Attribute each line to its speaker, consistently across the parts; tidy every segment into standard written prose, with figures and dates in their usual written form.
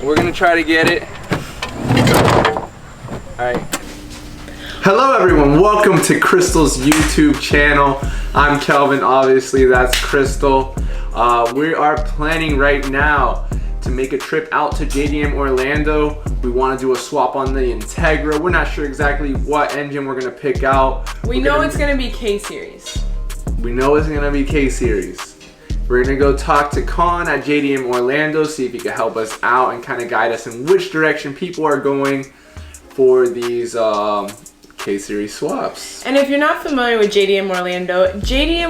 Speaker 1: We're gonna try to get it. Alright. Hello everyone, welcome to Crystal's YouTube channel. I'm Kelvin, obviously that's Crystal. We are planning right now to make a trip out to JDM Orlando. We want to do a swap on the Integra. We're not sure exactly what engine we're gonna pick out.
Speaker 2: We know it's gonna be K-Series.
Speaker 1: We know it's gonna be K-Series. We're gonna go talk to Con at JDM Orlando, see if he can help us out and kind of guide us in which direction people are going for these K-Series swaps.
Speaker 2: And if you're not familiar with JDM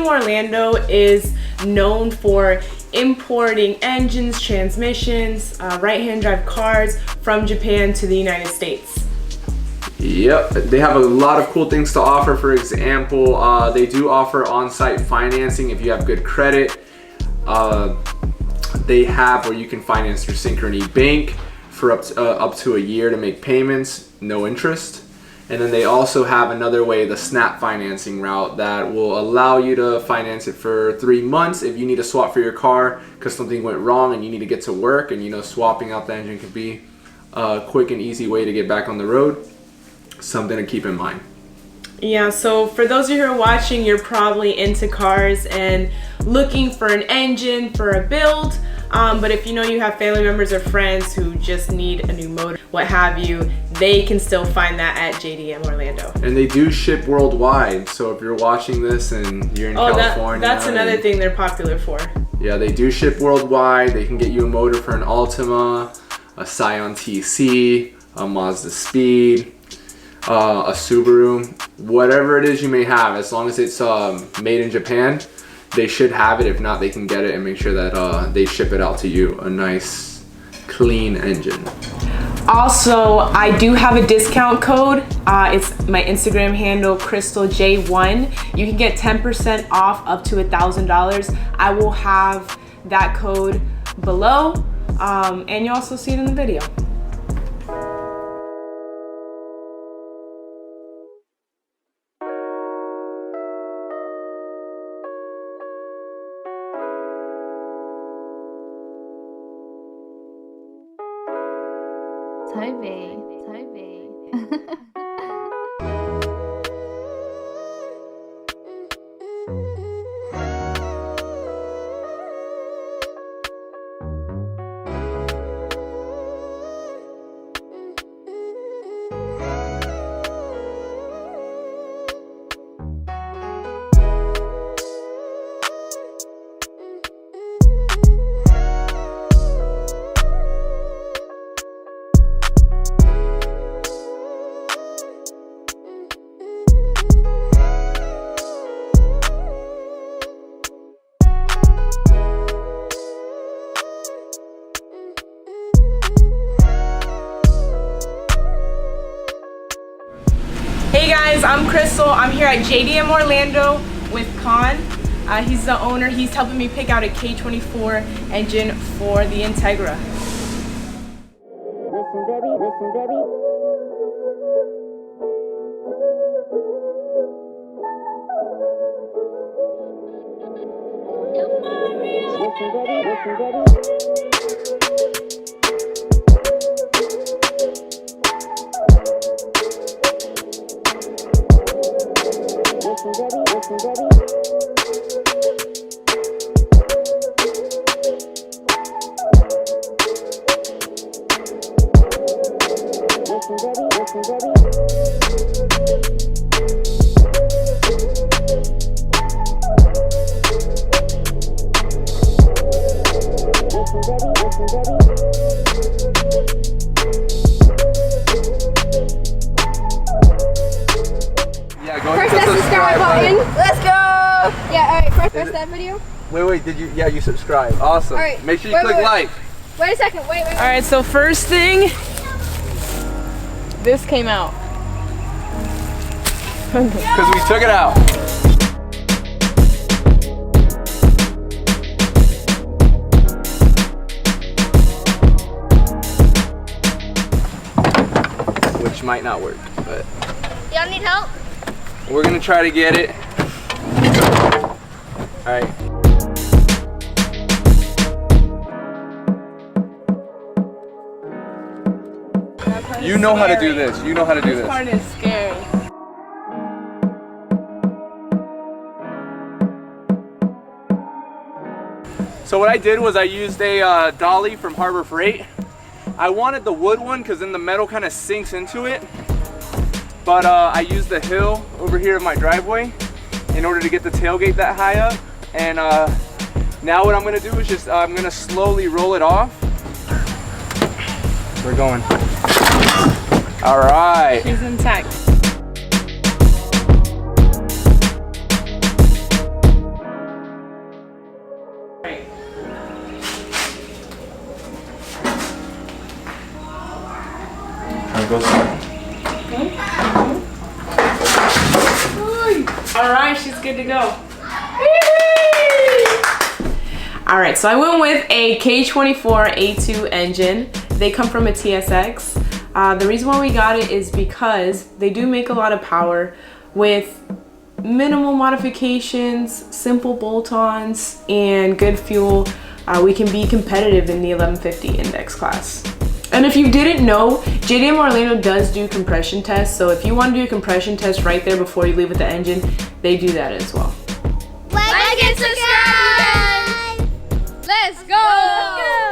Speaker 2: Orlando is known for importing engines, transmissions, right-hand drive cars from Japan to the United States.
Speaker 1: Yep, they have a lot of cool things to offer. For example, they do offer on-site financing if you have good credit. They have where you can finance through Synchrony Bank for up to a year to make payments, no interest. And then they also have another way, the snap financing route, that will allow you to finance it for 3 months if you need a swap for your car because something went wrong and you need to get to work, and you know swapping out the engine could be a quick and easy way to get back on the road. Something to keep in mind.
Speaker 2: Yeah, so for those of you who are watching, you're probably into cars and looking for an engine for a build. But if you know you have family members or friends who just need a new motor, what have you, they can still find that at JDM Orlando.
Speaker 1: And they do ship worldwide, so if you're watching this and you're in California.
Speaker 2: That's another thing they're popular for. Yeah,
Speaker 1: they do ship worldwide. They can get you a motor for an Altima, a Scion TC, a Mazda Speed, a Subaru, whatever it is you may have, as long as it's made in Japan, they should have it. If not, they can get it and make sure that they ship it out to you. A nice, clean engine.
Speaker 2: Also, I do have a discount code. It's my Instagram handle, CrystalJ1. You can get 10% off up to $1,000. I will have that code below, and you'll also see it in the video.
Speaker 3: Taipei.
Speaker 2: Hey guys, I'm Crystal. I'm here at JDM Orlando with Con. He's the owner. He's helping me pick out a K24 engine for the Integra.
Speaker 4: Listen, baby.
Speaker 5: Press that subscribe button. Let's go! Yeah, alright, press that video.
Speaker 1: Wait, did you? Yeah, you subscribe. Awesome.
Speaker 5: Right.
Speaker 1: Make sure you click like.
Speaker 5: Wait a second, wait.
Speaker 2: Alright, so first thing, this came out.
Speaker 1: Because we took it out. Which might not work, but.
Speaker 5: Y'all need help?
Speaker 1: We're gonna try to get it. All right. You know how to do this. You know how to do
Speaker 2: This
Speaker 1: this.
Speaker 2: part is scary.
Speaker 1: So what I did was I used a dolly from Harbor Freight. I wanted the wood one because then the metal kind of sinks into it. But I used the hill over here of my driveway in order to get the tailgate that high up. And now what I'm gonna do is just, I'm gonna slowly roll it off. We're going. All right.
Speaker 2: She's intact. All right, she's good to go. All right, so I went with a K24 A2 engine. They come from a TSX. The reason why we got it is because they do make a lot of power with minimal modifications, simple bolt-ons, and good fuel. We can be competitive in the 1150 index class. And if you didn't know, JDM Orlando does do compression tests. So if you want to do a compression test right there before you leave with the engine, they do that as well.
Speaker 5: Like and subscribe. Let's go.